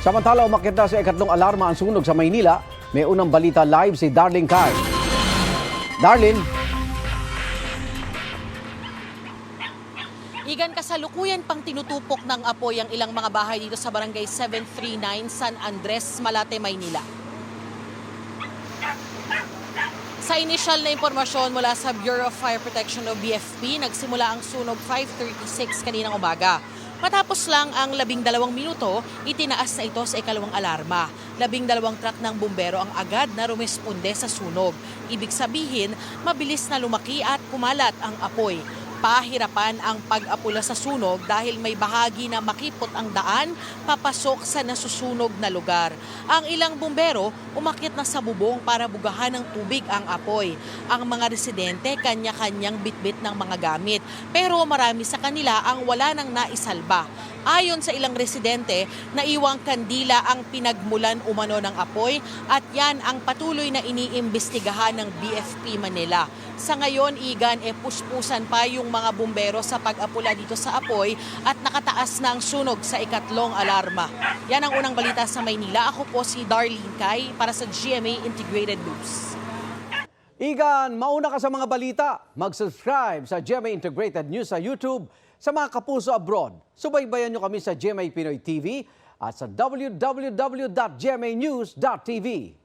Samantala, umakyat na sa ikatlong alarma ang sunog sa Maynila. May unang balita live si Darlene Kai. Darlene. Igan, kasalukuyan pang tinutupok ng apoy ang ilang mga bahay dito sa Barangay 739 San Andres, Malate, Maynila. Sa initial na impormasyon mula sa Bureau of Fire Protection o BFP, nagsimula ang sunog 5:36 kaninang umaga. Matapos lang ang 12 minuto, itinaas na ito sa ikalawang alarma. 12 truck ng bumbero ang agad na rumesponde sa sunog. Ibig sabihin, mabilis na lumaki at kumalat ang apoy. Pahirapan ang pag-apula sa sunog dahil may bahagi na makipot ang daan papasok sa nasusunog na lugar. Ang ilang bumbero umakyat na sa bubong para bugahan ng tubig ang apoy. Ang mga residente kanya-kanyang bitbit ng mga gamit, pero marami sa kanila ang wala nang naisalba. Ayon sa ilang residente, naiwang kandila ang pinagmulan umano ng apoy at yan ang patuloy na iniimbestigahan ng BFP Manila. Sa ngayon, Igan, puspusan pa yung mga bumbero sa pag-apula dito sa apoy at nakataas na ang sunog sa ikatlong alarma. Yan ang unang balita sa Maynila. Ako po si Darlene Kai para sa GMA Integrated News. Igan, mauna ka sa mga balita. Mag-subscribe sa GMA Integrated News sa YouTube. Sa mga kapuso abroad, subaybayan nyo kami sa GMA Pinoy TV at sa www.gmanews.tv.